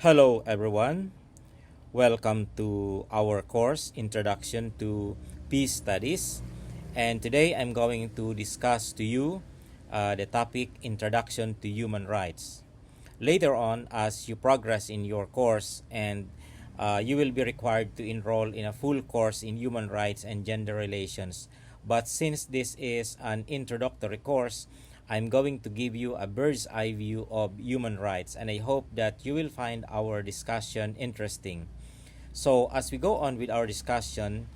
Hello, everyone. Welcome to our course, Introduction to Peace Studies. And today I'm going to discuss to you the topic Introduction to Human Rights. Later on, as you progress in your course and you will be required to enroll in a full course in human rights and gender relations. But since this is an introductory course, I'm going to give you a bird's eye view of human rights, and I hope that you will find our discussion interesting. So, as we go on with our discussion,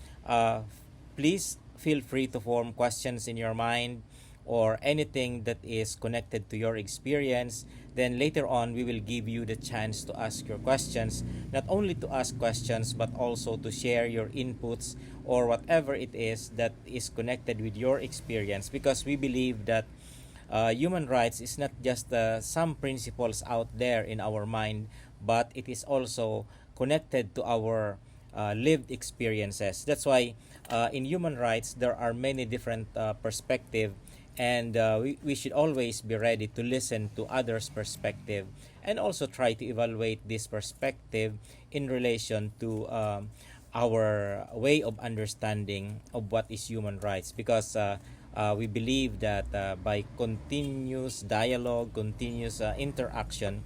please feel free to form questions in your mind or anything that is connected to your experience. Then later on, we will give you the chance to ask your questions, not only to ask questions, but also to share your inputs or whatever it is that is connected with your experience, because we believe that human rights is not just some principles out there in our mind, but it is also connected to our lived experiences. That's why in human rights there are many different perspectives, and we should always be ready to listen to others' perspective and also try to evaluate this perspective in relation to our way of understanding of what is human rights, because we believe that by continuous dialogue, continuous interaction,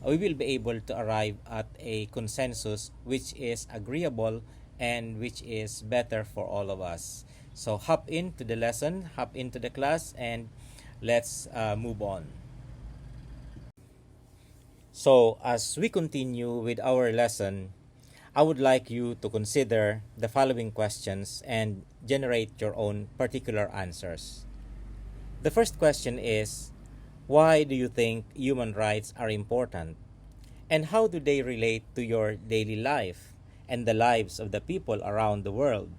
we will be able to arrive at a consensus which is agreeable and which is better for all of us. So hop into the lesson, hop into the class, and let's move on. So as we continue with our lesson, I would like you to consider the following questions and generate your own particular answers. The first question is, why do you think human rights are important? And how do they relate to your daily life and the lives of the people around the world?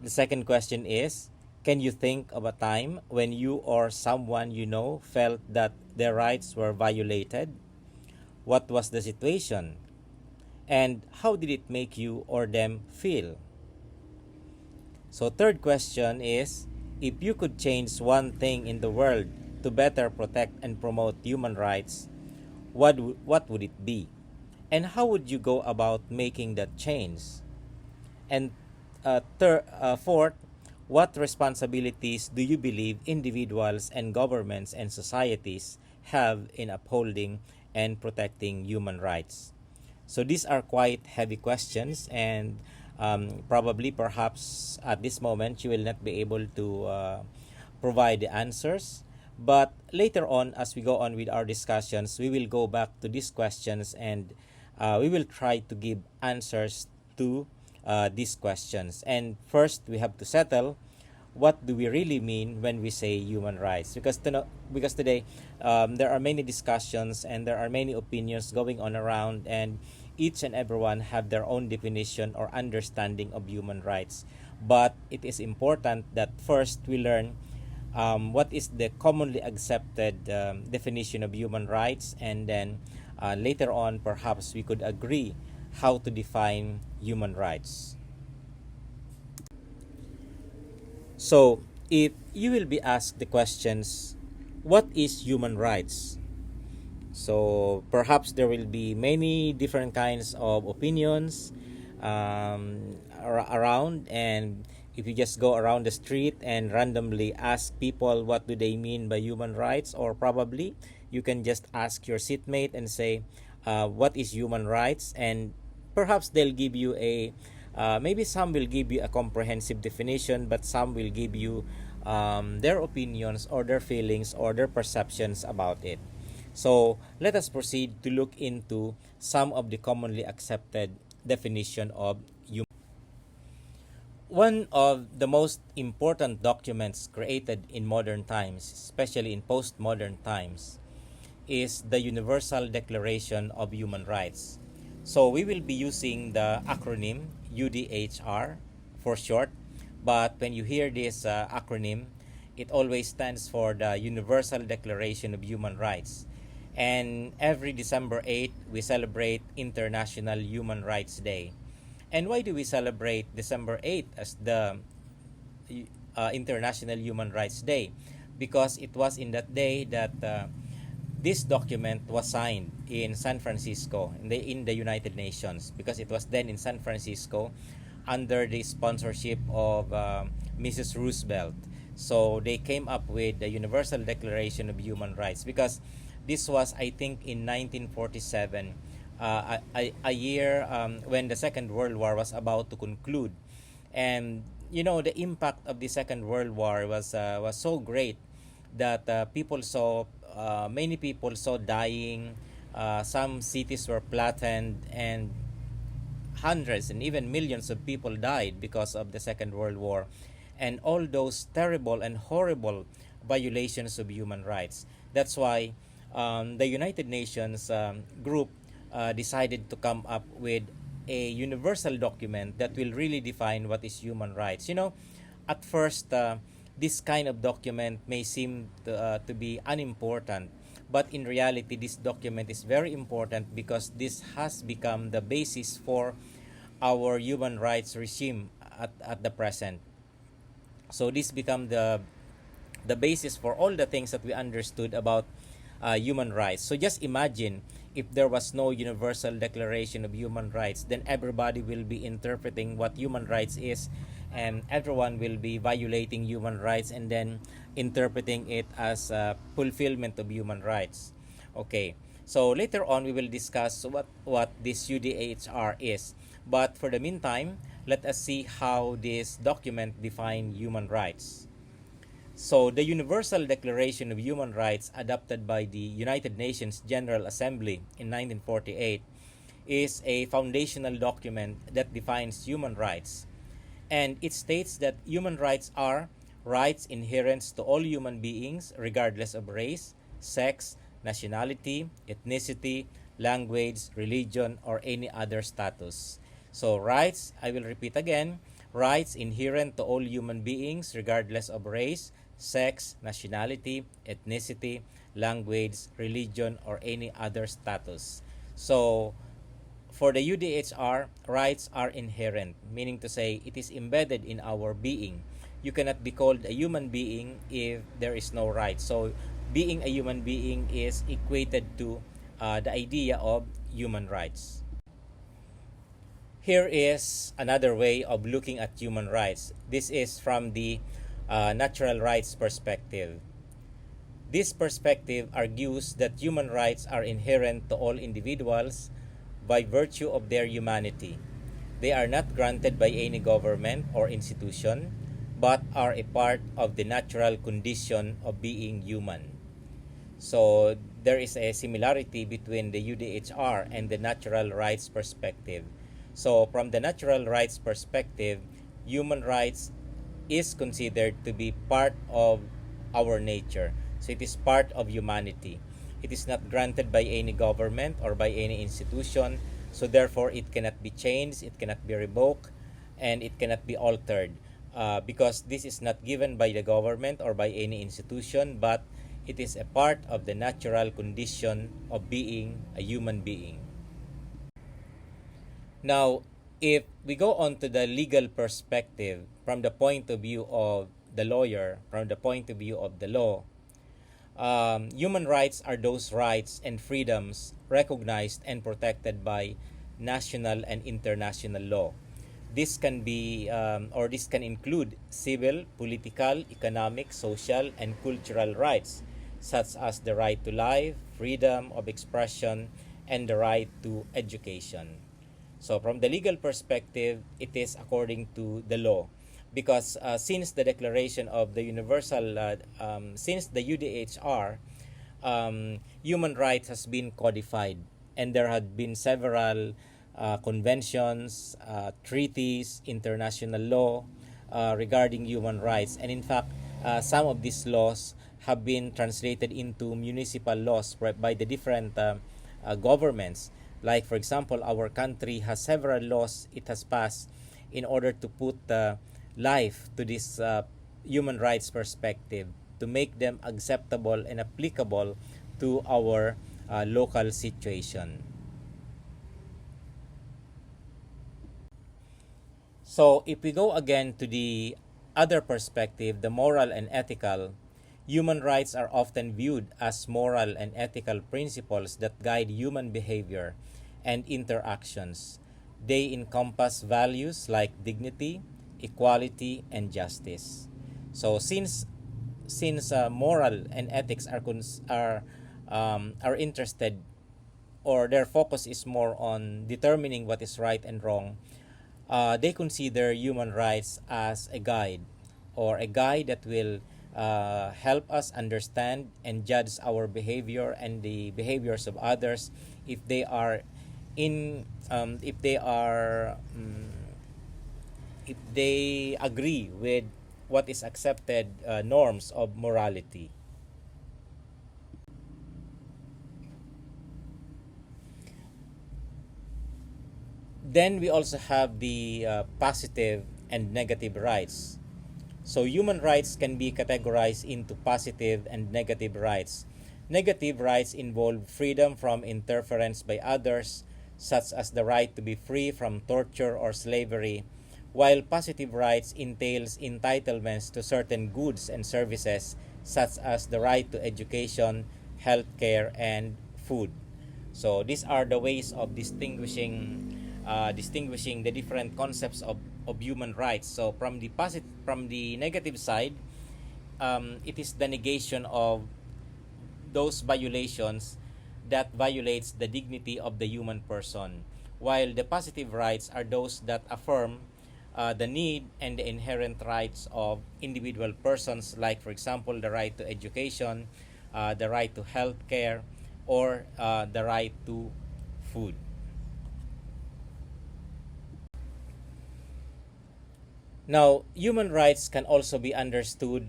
The second question is, can you think of a time when you or someone you know felt that their rights were violated? What was the situation? And how did it make you or them feel? So third question is, if you could change one thing in the world to better protect and promote human rights, what would it be? And how would you go about making that change? And fourth, what responsibilities do you believe individuals and governments and societies have in upholding and protecting human rights? So these are quite heavy questions, and probably perhaps at this moment you will not be able to provide the answers. But later on, as we go on with our discussions, we will go back to these questions, and we will try to give answers to these questions. And first, we have to settle what do we really mean when we say human rights, because today there are many discussions and there are many opinions going on around, and each and everyone have their own definition or understanding of human rights. But it is important that first we learn what is the commonly accepted definition of human rights, and then later on perhaps we could agree how to define human rights. So, if you will be asked the questions, what is human rights? So, perhaps there will be many different kinds of opinions around, and if you just go around the street and randomly ask people what do they mean by human rights, or probably you can just ask your seatmate and say, what is human rights? And perhaps they'll give you a maybe some will give you a comprehensive definition, but some will give you their opinions or their feelings or their perceptions about it. So let us proceed to look into some of the commonly accepted definition of human. One of the most important documents created in modern times, especially in postmodern times, is the Universal Declaration of Human Rights. So we will be using the acronym UDHR for short, but when you hear this acronym, it always stands for the Universal Declaration of Human Rights. And every December 8th, we celebrate International Human Rights Day. And why do we celebrate December 8th as the International Human Rights Day? Because it was in that day that this document was signed in San Francisco in the United Nations, because it was then in San Francisco under the sponsorship of Mrs. Roosevelt. So they came up with the Universal Declaration of Human Rights, because this was, I think, in 1947, a year when the Second World War was about to conclude. And you know, the impact of the Second World War was so great that many people saw dying. Some cities were flattened, and hundreds and even millions of people died because of the Second World War, and all those terrible and horrible violations of human rights. That's why the United Nations group decided to come up with a universal document that will really define what is human rights. You know, at first, this kind of document may seem to be unimportant, but in reality, this document is very important, because this has become the basis for our human rights regime at the present. So this become the basis for all the things that we understood about human rights. So just imagine if there was no universal declaration of human rights, then everybody will be interpreting what human rights is, and everyone will be violating human rights and then interpreting it as fulfillment of human rights. Okay, so later on we will discuss what this UDHR is. But for the meantime, let us see how this document defines human rights. So, the Universal Declaration of Human Rights, adopted by the United Nations General Assembly in 1948, is a foundational document that defines human rights. And it states that human rights are rights inherent to all human beings, regardless of race, sex, nationality, ethnicity, language, religion, or any other status. So, rights, I will repeat again, rights inherent to all human beings, regardless of race, sex, nationality, ethnicity, language, religion, or any other status. So, for the UDHR, rights are inherent, meaning to say it is embedded in our being. You cannot be called a human being if there is no right. So, being a human being is equated to the idea of human rights. Here is another way of looking at human rights. This is from the natural rights perspective. This perspective argues that human rights are inherent to all individuals by virtue of their humanity. They are not granted by any government or institution, but are a part of the natural condition of being human. So there is a similarity between the UDHR and the natural rights perspective. So from the natural rights perspective, human rights is considered to be part of our nature. So it is part of humanity. It is not granted by any government or by any institution. So therefore, it cannot be changed, it cannot be revoked, and it cannot be altered, because this is not given by the government or by any institution, but it is a part of the natural condition of being a human being. Now, if we go on to the legal perspective from the point of view of the lawyer, from the point of view of the law, human rights are those rights and freedoms recognized and protected by national and international law. This can be, or this can include civil, political, economic, social, and cultural rights, such as the right to life, freedom of expression, and the right to education. So from the legal perspective, it is according to the law, because since the declaration of the since the UDHR, human rights has been codified, and there had been several conventions, treaties, international law regarding human rights, and in fact, some of these laws have been translated into municipal laws by the different governments. Like, for example, our country has several laws it has passed in order to put life to this human rights perspective, to make them acceptable and applicable to our local situation. So, if we go again to the other perspective, the moral and ethical, Human rights are often viewed as moral and ethical principles that guide human behavior and interactions. They encompass values like dignity, equality, and justice. So since moral and ethics are interested, or their focus is more on determining what is right and wrong, they consider human rights as a guide, or a guide that will help us understand and judge our behavior and the behaviors of others if they are in if they are if they agree with what is accepted norms of morality. Then we also have the positive and negative rights. So human rights can be categorized into positive and negative rights. Negative rights involve freedom from interference by others, such as the right to be free from torture or slavery, while positive rights entails entitlements to certain goods and services, such as the right to education, healthcare, and food. So these are the ways of distinguishing the different concepts of human rights. So from the negative side, it is the negation of those violations that violates the dignity of the human person, while the positive rights are those that affirm the need and the inherent rights of individual persons, like for example the right to education, the right to health care, or the right to food. Now, human rights can also be understood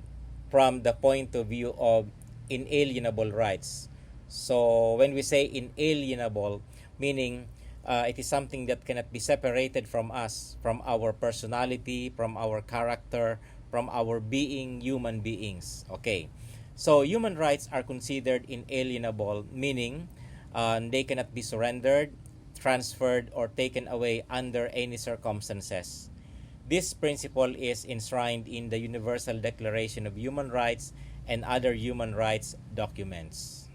from the point of view of inalienable rights. So, when we say inalienable, meaning it is something that cannot be separated from us, from our personality, from our character, from our being human beings. Okay. So, human rights are considered inalienable, meaning they cannot be surrendered, transferred, or taken away under any circumstances. This principle is enshrined in the Universal Declaration of Human Rights and other human rights documents.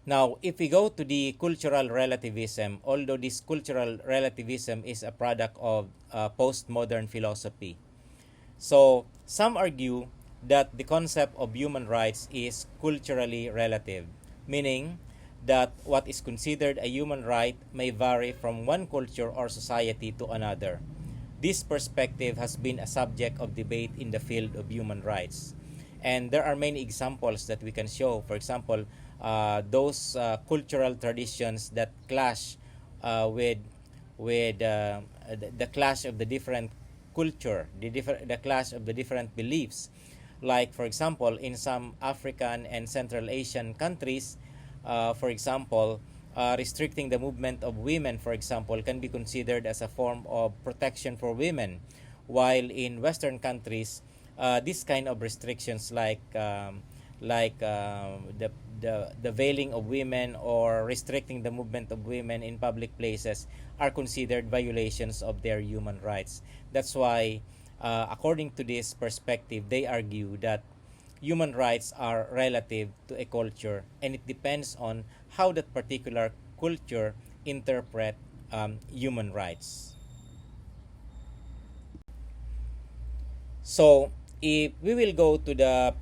Now, if we go to the cultural relativism, although this cultural relativism is a product of postmodern philosophy, so some argue that the concept of human rights is culturally relative, meaning that what is considered a human right may vary from one culture or society to another. This perspective has been a subject of debate in the field of human rights. And there are many examples that we can show. For example, those cultural traditions that clash with the clash of the different culture, the clash of the different beliefs. Like for example, in some African and Central Asian countries, for example, restricting the movement of women, for example, can be considered as a form of protection for women, while in Western countries, this kind of restrictions like the veiling of women or restricting the movement of women in public places are considered violations of their human rights. That's why, according to this perspective, they argue that human rights are relative to a culture, and it depends on how that particular culture interpret human rights. So, if we will go to the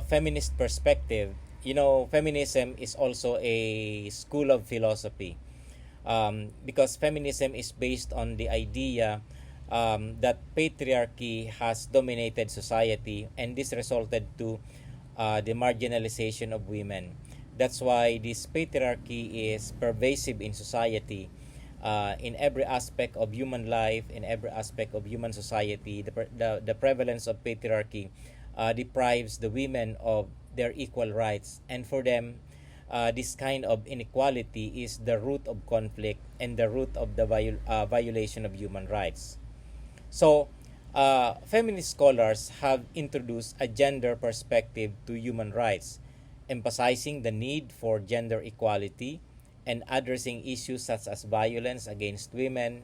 feminist perspective, feminism is also a school of philosophy, because feminism is based on the idea that patriarchy has dominated society, and this resulted to the marginalization of women. That's why this patriarchy is pervasive in society, in every aspect of human life, in every aspect of human society. The prevalence of patriarchy deprives the women of their equal rights, and for them, this kind of inequality is the root of conflict and the root of the violation of human rights. So, feminist scholars have introduced a gender perspective to human rights, emphasizing the need for gender equality and addressing issues such as violence against women,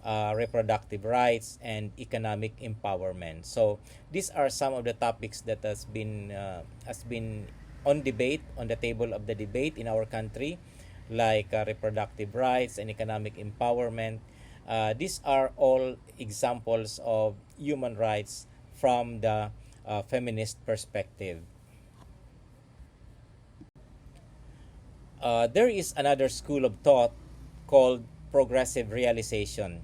reproductive rights, and economic empowerment. So these are some of the topics that has been on debate, on the table of the debate in our country, like reproductive rights and economic empowerment. These are all examples of human rights from the feminist perspective. There is another school of thought called progressive realization.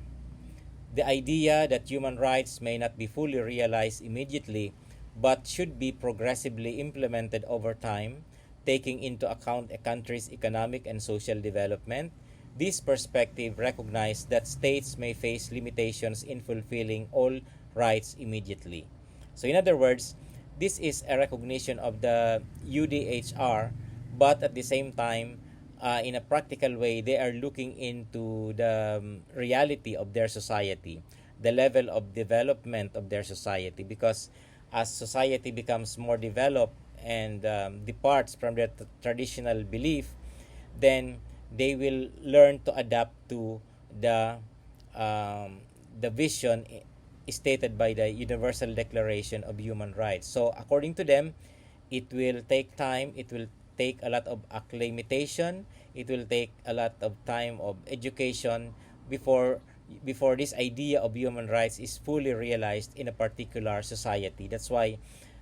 The idea that human rights may not be fully realized immediately but should be progressively implemented over time, taking into account a country's economic and social development. This perspective recognizes that states may face limitations in fulfilling all rights immediately. So, in other words, this is a recognition of the UDHR, but at the same time, in a practical way, they are looking into the reality of their society, the level of development of their society, because as society becomes more developed and departs from their traditional belief, then they will learn to adapt to the vision stated by the Universal Declaration of Human Rights. So according to them, it will take time, it will take a lot of acclimatization, it will take a lot of time of education before this idea of human rights is fully realized in a particular society. That's why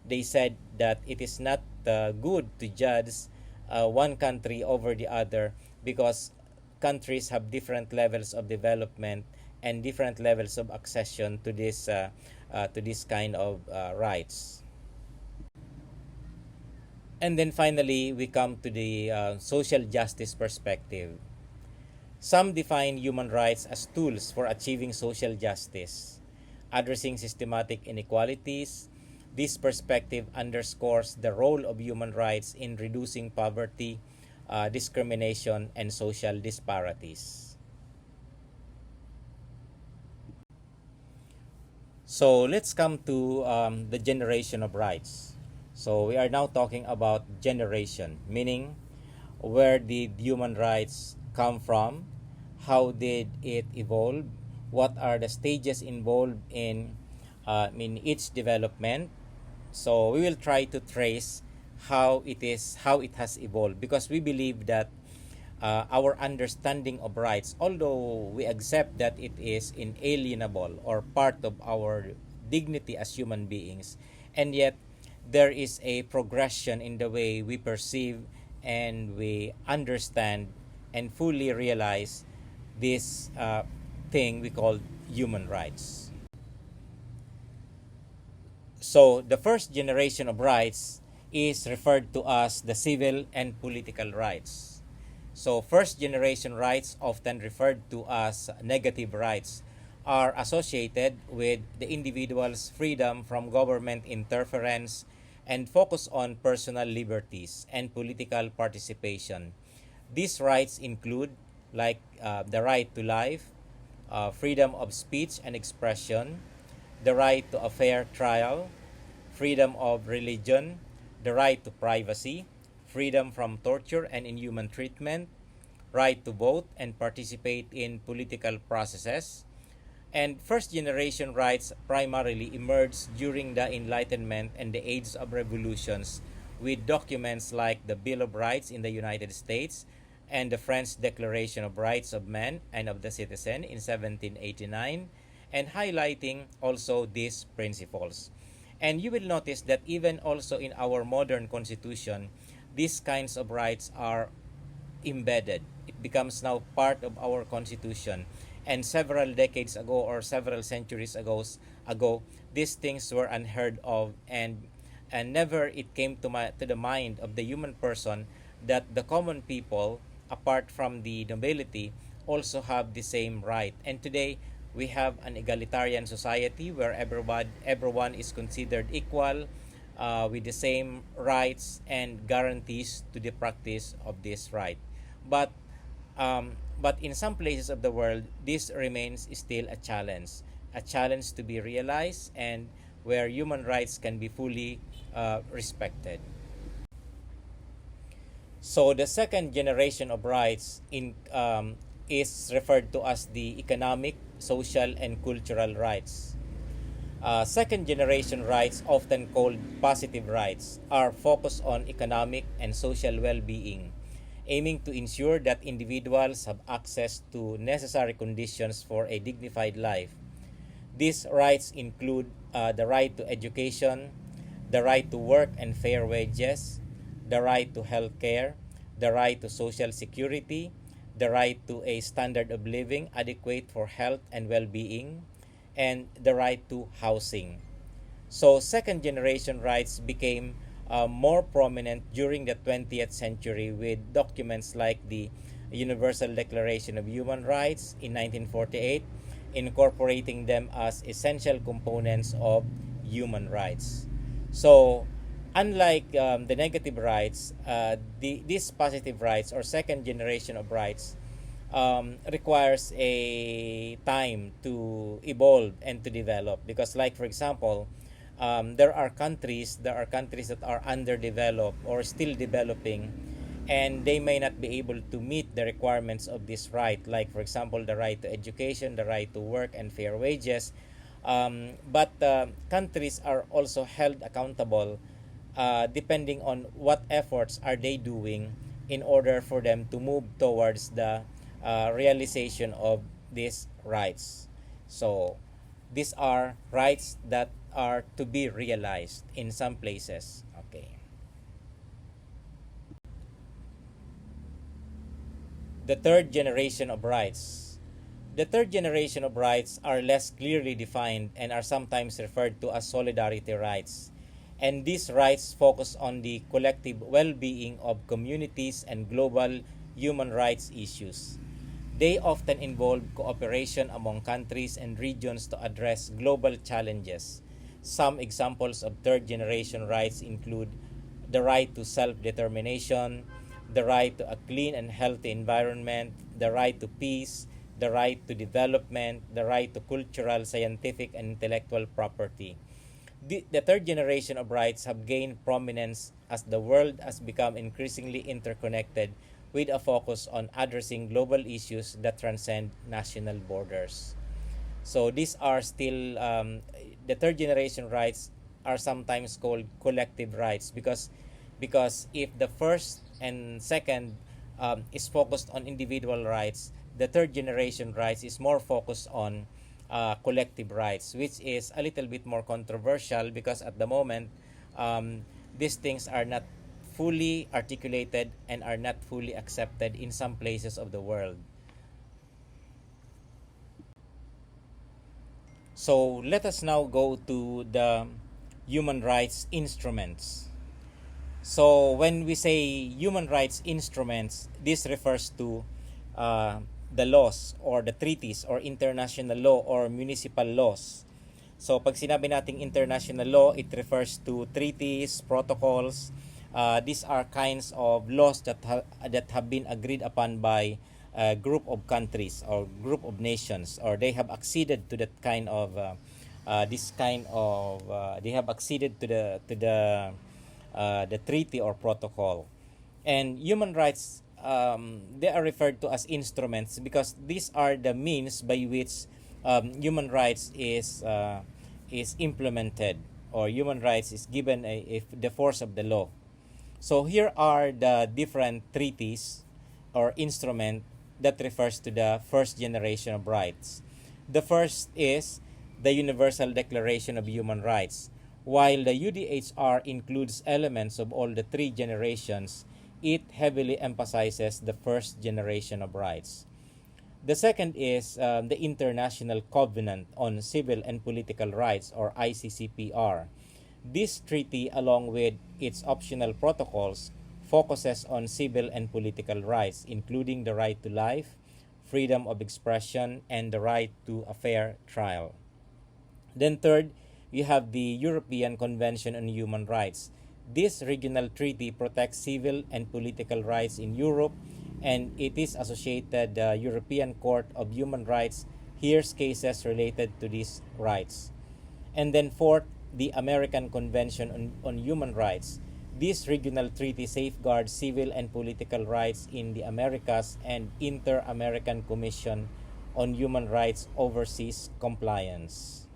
they said that it is not good to judge one country over the other, because countries have different levels of development and different levels of accession to this kind of rights. And then finally, we come to the social justice perspective. Some define human rights as tools for achieving social justice, addressing systematic inequalities. This perspective underscores the role of human rights in reducing poverty, discrimination, and social disparities. So let's come to the generation of rights. So we are now talking about generation, meaning where did human rights come from? How did it evolve? What are the stages involved in each development? So we will try to trace how it has evolved, because we believe that our understanding of rights, although we accept that it is inalienable or part of our dignity as human beings, and yet there is a progression in the way we perceive and we understand and fully realize this thing we call human rights. So the first generation of rights is referred to as the civil and political rights. So first generation rights, often referred to as negative rights, are associated with the individual's freedom from government interference and focus on personal liberties and political participation. These rights include the right to life, freedom of speech and expression, the right to a fair trial, freedom of religion, the right to privacy, freedom from torture and inhuman treatment, right to vote and participate in political processes. And first generation rights primarily emerged during the Enlightenment and the Age of Revolutions, with documents like the Bill of Rights in the United States and the French Declaration of Rights of Man and of the Citizen in 1789, and highlighting also these principles. And you will notice that even also in our modern constitution, these kinds of rights are embedded. It becomes now part of our constitution. And several decades ago or several centuries ago, these things were unheard of, and never it came to the mind of the human person that the common people, apart from the nobility, also have the same right. And today we have an egalitarian society where everyone is considered equal, with the same rights and guarantees to the practice of this right. But but in some places of the world, this remains still a challenge to be realized, and where human rights can be fully respected. So the second generation of rights is referred to as the economic social, and cultural rights. Second generation rights, often called positive rights, are focused on economic and social well being, aiming to ensure that individuals have access to necessary conditions for a dignified life. These rights include the right to education, the right to work and fair wages, the right to health care, the right to social security, the right to a standard of living adequate for health and well being, and the right to housing. So, second generation rights became more prominent during the 20th century with documents like the Universal Declaration of Human Rights in 1948, incorporating them as essential components of human rights. So, unlike the negative rights, these positive rights or second generation of rights requires a time to evolve and to develop, because like for example, there are countries that are underdeveloped or still developing, and they may not be able to meet the requirements of this right, like for example the right to education, the right to work and fair wages. But countries are also held accountable depending on what efforts are they doing in order for them to move towards the realization of these rights. So these are rights that are to be realized in some places. Okay. The third generation of rights. The third generation of rights are less clearly defined and are sometimes referred to as solidarity rights. And these rights focus on the collective well being of communities and global human rights issues. They often involve cooperation among countries and regions to address global challenges. Some examples of third generation rights include the right to self determination, the right to a clean and healthy environment, the right to peace, the right to development, the right to cultural, scientific, and intellectual property. The third generation of rights have gained prominence as the world has become increasingly interconnected, with a focus on addressing global issues that transcend national borders. So these are still the third generation rights are sometimes called collective rights, because if the first and second is focused on individual rights, the third generation rights is more focused on collective rights, which is a little bit more controversial because at the moment these things are not fully articulated and are not fully accepted in some places of the world. So let us now go to the human rights instruments. So when we say human rights instruments, this refers to the laws or the treaties or international law or municipal laws. So pag sinabi nating international law, it refers to treaties, protocols. These are kinds of laws that have been agreed upon by a group of countries or group of nations, or they have acceded to that kind of they have acceded to the treaty or protocol. And human rights, they are referred to as instruments because these are the means by which human rights is implemented, or human rights is given the force of the law. So here are the different treaties or instrument that refers to the first generation of rights. The first is the Universal Declaration of Human Rights. While the UDHR includes elements of all the three generations, it heavily emphasizes the first generation of rights. The second is the International Covenant on Civil and Political Rights, or ICCPR. This treaty, along with its optional protocols, focuses on civil and political rights, including the right to life, freedom of expression, and the right to a fair trial. Then third, you have the European Convention on Human Rights. This regional treaty protects civil and political rights in Europe, and it is associated the European Court of Human Rights hears cases related to these rights. And then fourth, the American Convention on Human Rights. This regional treaty safeguards civil and political rights in the Americas and Inter-American Commission on Human Rights Overseas Compliance.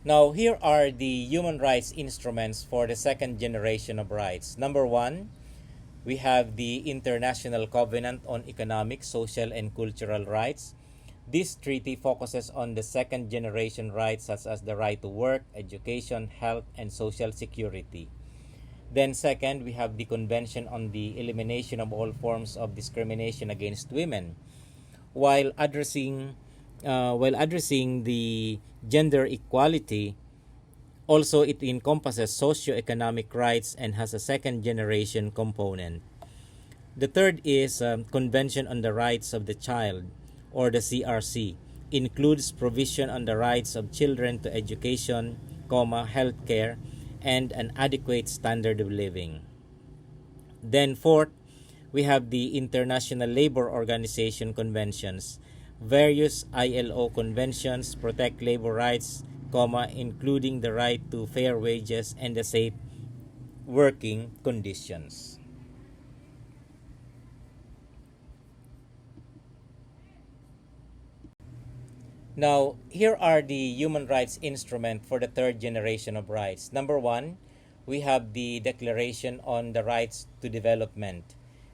Now, here are the human rights instruments for the second generation of rights. Number one, we have the International Covenant on Economic, Social, and Cultural Rights. This treaty focuses on the second generation rights such as the right to work, education, health, and social security. Then second, we have the Convention on the Elimination of All Forms of Discrimination Against Women. While addressing the gender equality, also it encompasses socio-economic rights and has a second generation component. The third is Convention on the Rights of the Child, or the CRC, includes provision on the rights of children to education, health care, and an adequate standard of living. Then fourth, we have the International Labor Organization conventions. Various ILO conventions protect labor rights, including the right to fair wages and the safe working conditions. Now, here are the human rights instrument for the third generation of rights. Number one, we have the Declaration on the Rights to Development.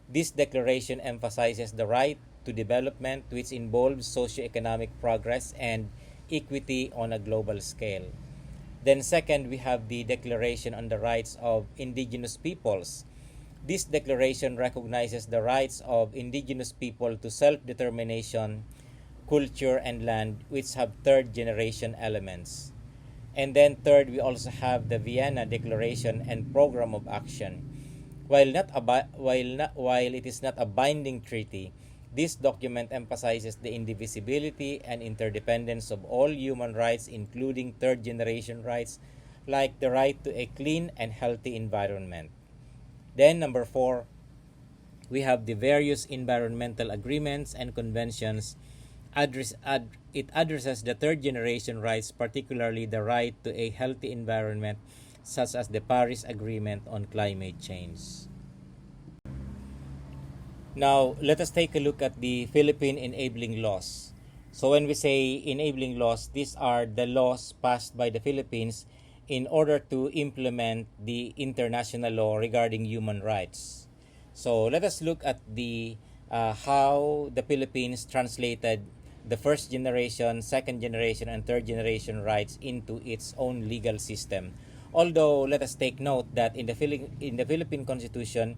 This declaration emphasizes the right to development, which involves socioeconomic progress and equity on a global scale. Then second, we have the Declaration on the Rights of Indigenous Peoples. This declaration recognizes the rights of indigenous people to self-determination, culture, and land, which have third generation elements. And then third, we also have the Vienna Declaration and Program of Action. While it is not a binding treaty, this document emphasizes the indivisibility and interdependence of all human rights, including third generation rights like the right to a clean and healthy environment. Then number four, we have the various environmental agreements and conventions. It addresses the third generation rights, particularly the right to a healthy environment, such as the Paris Agreement on Climate Change. Now, let us take a look at the Philippine Enabling Laws. So when we say enabling laws, these are the laws passed by the Philippines in order to implement the international law regarding human rights. So let us look at the how the Philippines translated the first generation, second generation, and third generation rights into its own legal system. Although let us take note that in the Philippine Constitution,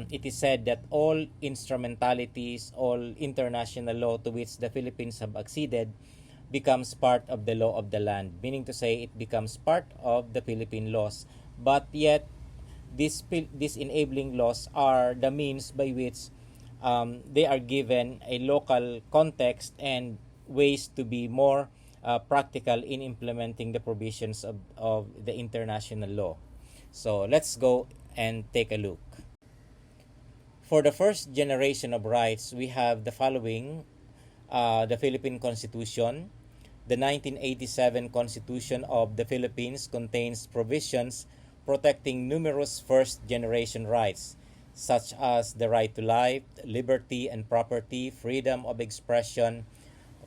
it is said that all instrumentalities, all international law to which the Philippines have acceded becomes part of the law of the land, meaning to say it becomes part of the Philippine laws. But yet, these enabling laws are the means by which they are given a local context and ways to be more practical in implementing the provisions of the international law. So let's go and take a look. For the first generation of rights, we have the following: the Philippine Constitution. The 1987 Constitution of the Philippines contains provisions protecting numerous first generation rights, such as the right to life, liberty and property, freedom of expression,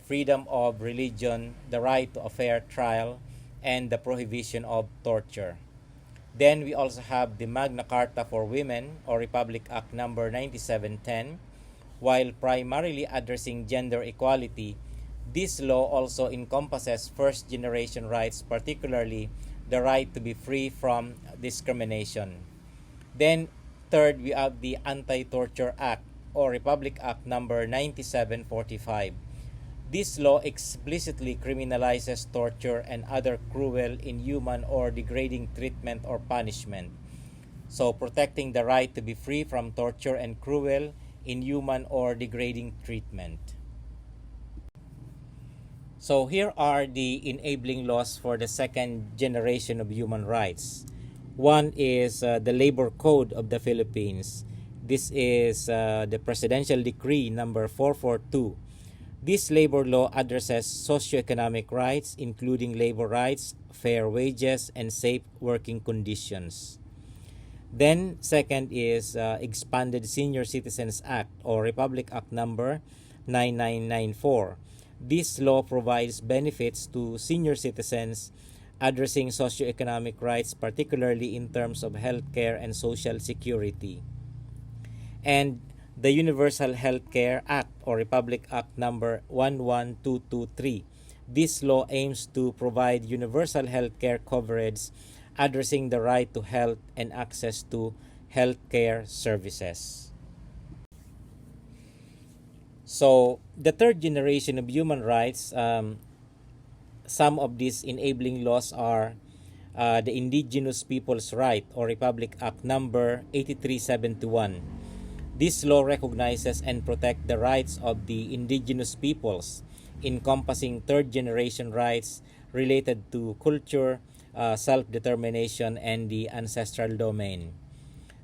freedom of religion, the right to a fair trial, and the prohibition of torture. Then we also have the Magna Carta for Women, or Republic Act number 9710. While primarily addressing gender equality, this law also encompasses first generation rights, particularly the right to be free from discrimination. Then third, we have the Anti-Torture Act, or Republic Act number 9745. This law explicitly criminalizes torture and other cruel, inhuman, or degrading treatment or punishment. So protecting the right to be free from torture and cruel, inhuman, or degrading treatment. So here are the enabling laws for the second generation of human rights. One is the Labor Code of the Philippines. This is the Presidential Decree number 442. This labor law addresses socioeconomic rights, including labor rights, fair wages, and safe working conditions. Then second is Expanded Senior Citizens Act or Republic Act number 9994. This law provides benefits to senior citizens addressing socioeconomic rights, particularly in terms of healthcare and social security. And the Universal Healthcare Act or Republic Act number 11223. This law aims to provide universal healthcare coverage addressing the right to health and access to healthcare services. So, the third generation of human rights, some of these enabling laws are the Indigenous Peoples' Right or Republic Act number 8371. This law recognizes and protects the rights of the indigenous peoples, encompassing third generation rights related to culture, self-determination, and the ancestral domain.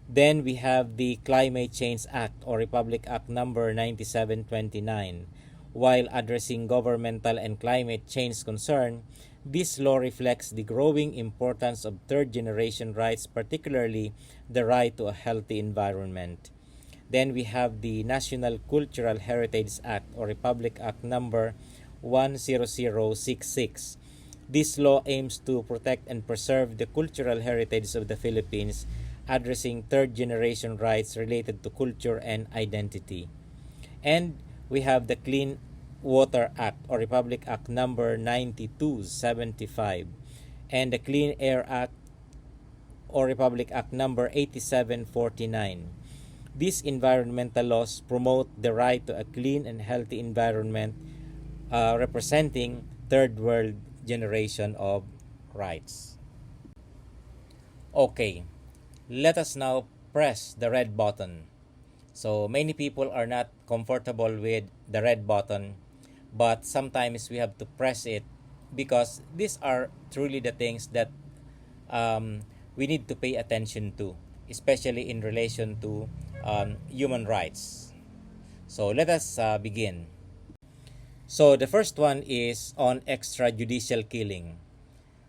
Then we have the Climate Change Act or Republic Act number 9729. While addressing governmental and climate change concern, this law reflects the growing importance of third generation rights, particularly the right to a healthy environment. Then we have the National Cultural Heritage Act or Republic Act number 10066. This law aims to protect and preserve the cultural heritage of the Philippines, addressing third generation rights related to culture and identity. And we have the Clean Water Act or Republic Act number 9275 and the Clean Air Act or Republic Act number 8749. These environmental laws promote the right to a clean and healthy environment, representing third world generation of rights. Okay, let us now press the red button. So many people are not comfortable with the red button, but sometimes we have to press it because these are truly the things that we need to pay attention to, especially in relation to human rights. So let us begin. So the first one is on extrajudicial killing.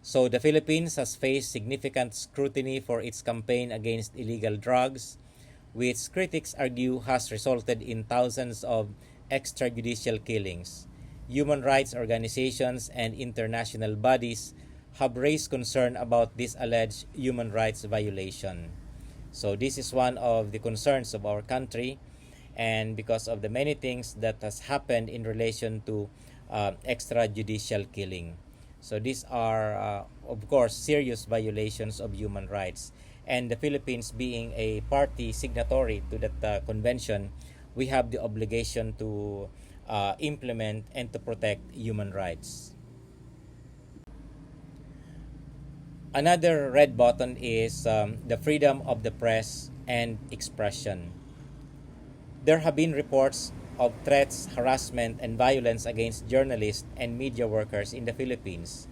So the Philippines has faced significant scrutiny for its campaign against illegal drugs, which critics argue has resulted in thousands of extrajudicial killings. Human rights organizations and international bodies have raised concern about this alleged human rights violation. So this is one of the concerns of our country, and because of the many things that has happened in relation to extrajudicial killing. So these are, of course, serious violations of human rights. And the Philippines being a party signatory to that convention, we have the obligation to implement and to protect human rights. Another red button is the freedom of the press and expression. There have been reports of threats, harassment, and violence against journalists and media workers in the Philippines.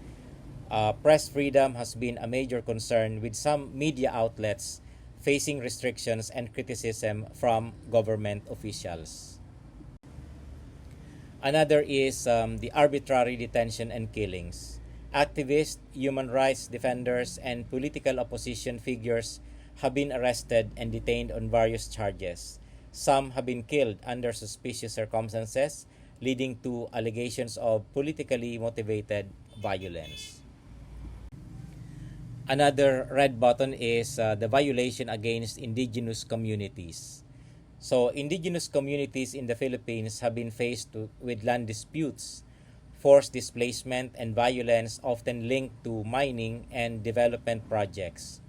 Press freedom has been a major concern, with some media outlets facing restrictions and criticism from government officials. Another is the arbitrary detention and killings. Activists, human rights defenders, and political opposition figures have been arrested and detained on various charges. Some have been killed under suspicious circumstances, leading to allegations of politically motivated violence. Another red button is the violation against indigenous communities. So, indigenous communities in the Philippines have been faced with land disputes, forced displacement, and violence often linked to mining and development projects.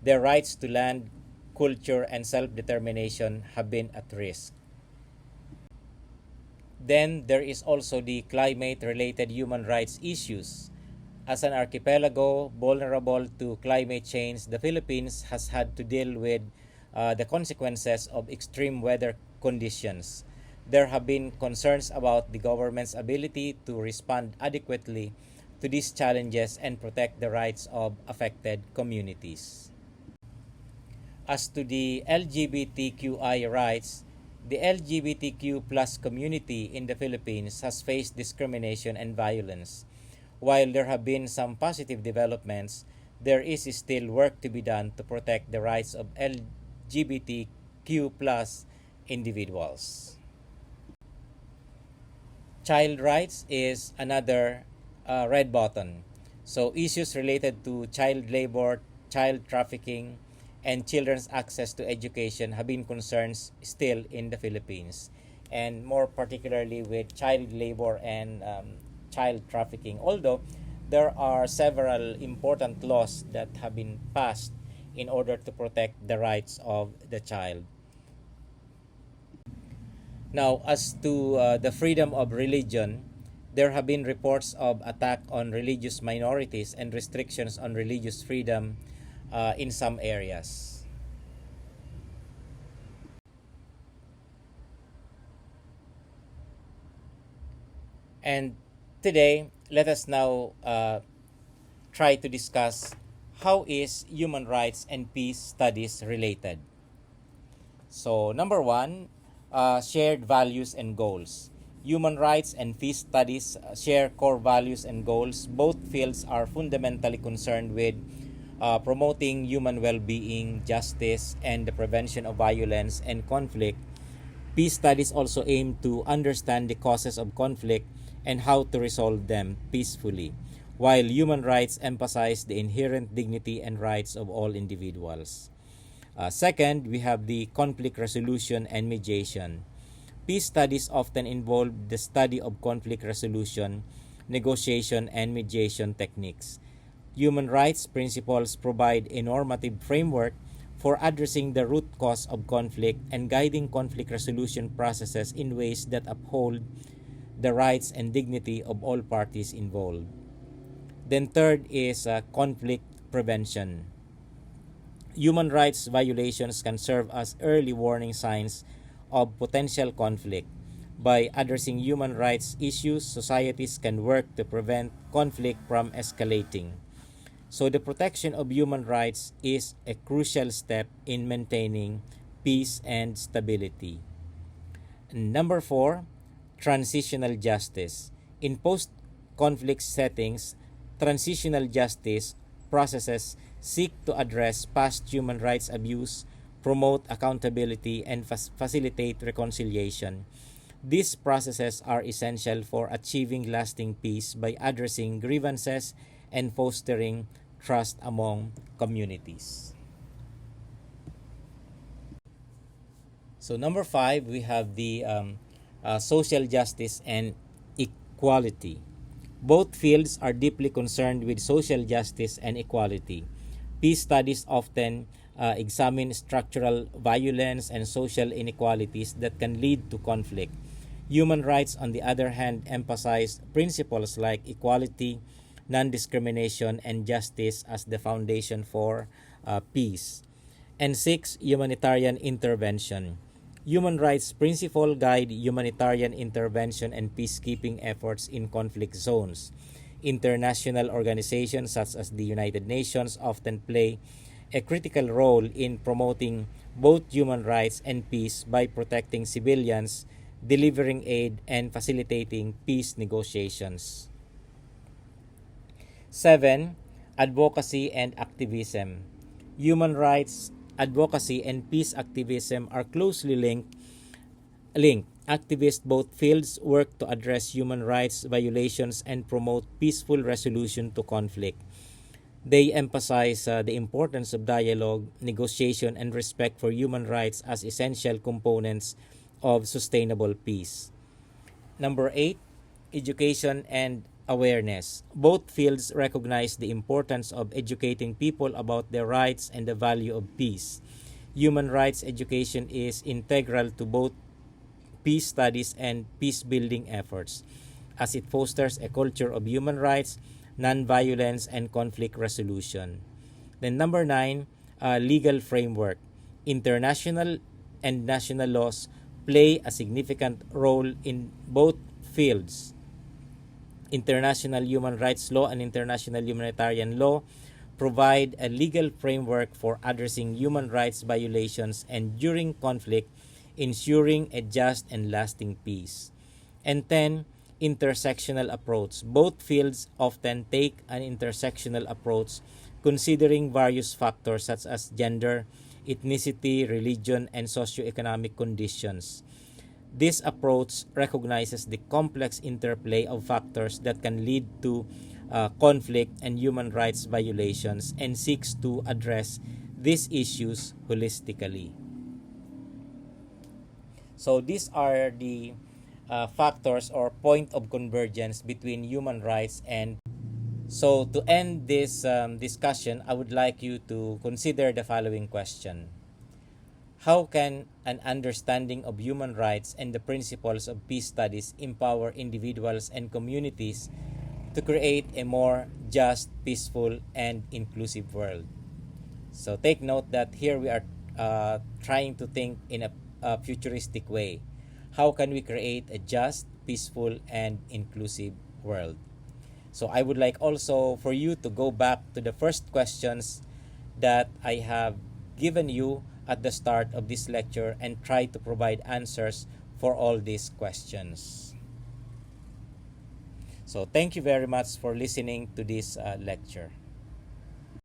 Their rights to land, culture, and self-determination have been at risk. Then there is also the climate-related human rights issues. As an archipelago vulnerable to climate change, the Philippines has had to deal with the consequences of extreme weather conditions. There have been concerns about the government's ability to respond adequately to these challenges and protect the rights of affected communities. As to the LGBTQI rights, the LGBTQ plus community in the Philippines has faced discrimination and violence. While there have been some positive developments, there is still work to be done to protect the rights of LGBTQ plus individuals. Child rights is another red button. So issues related to child labor, child trafficking, and children's access to education have been concerns still in the Philippines, and more particularly with child labor and child trafficking. Although there are several important laws that have been passed in order to protect the rights of the child. Now, as to the freedom of religion, there have been reports of attack on religious minorities and restrictions on religious freedom in some areas. And today, let us now try to discuss how is human rights and peace studies related. So, number one, shared values and goals. Human rights and peace studies share core values and goals. Both fields are fundamentally concerned with promoting human well-being, justice, and the prevention of violence and conflict. Peace studies also aim to understand the causes of conflict and how to resolve them peacefully, while human rights emphasize the inherent dignity and rights of all individuals. Second, we have the conflict resolution and mediation. Peace studies often involve the study of conflict resolution, negotiation, and mediation techniques. Human rights principles provide a normative framework for addressing the root cause of conflict and guiding conflict resolution processes in ways that uphold the rights and dignity of all parties involved. Then third is conflict prevention. Human rights violations can serve as early warning signs of potential conflict. By addressing human rights issues, societies can work to prevent conflict from escalating. So the protection of human rights is a crucial step in maintaining peace and stability. Number four, transitional justice. In post-conflict settings, transitional justice processes seek to address past human rights abuse, promote accountability, and facilitate reconciliation. These processes are essential for achieving lasting peace by addressing grievances and fostering trust among communities. So number five, we have the social justice and equality. Both fields are deeply concerned with social justice and equality. Peace studies often examine structural violence and social inequalities that can lead to conflict. Human rights, on the other hand, emphasize principles like equality, non-discrimination, and justice as the foundation for peace. And six, humanitarian intervention. Human rights principles guide humanitarian intervention and peacekeeping efforts in conflict zones. International organizations such as the United Nations often play a critical role in promoting both human rights and peace by protecting civilians, delivering aid, and facilitating peace negotiations. 7. Advocacy and activism. Human rights advocacy and peace activism are closely linked. Activists both fields work to address human rights violations and promote peaceful resolution to conflict. They emphasize the importance of dialogue, negotiation, and respect for human rights as essential components of sustainable peace. Number 8, education and awareness. Both fields recognize the importance of educating people about their rights and the value of peace. Human rights education is integral to both peace studies and peace-building efforts, as it fosters a culture of human rights, non-violence, and conflict resolution. Then number 9, legal framework. International and national laws play a significant role in both fields. International human rights law and international humanitarian law provide a legal framework for addressing human rights violations and during conflict, ensuring a just and lasting peace. And 10, intersectional approach. Both fields often take an intersectional approach considering various factors such as gender, ethnicity, religion, and socioeconomic conditions. This approach recognizes the complex interplay of factors that can lead to conflict and human rights violations and seeks to address these issues holistically. So these are the factors or point of convergence between human rights and. So to end this discussion, I would like you to consider the following question. How can an understanding of human rights and the principles of peace studies empower individuals and communities to create a more just, peaceful, and inclusive world? So take note that here we are trying to think in a futuristic way. How can we create a just, peaceful, and inclusive world? So I would like also for you to go back to the first questions that I have given you at the start of this lecture and try to provide answers for all these questions. So thank you very much for listening to this lecture.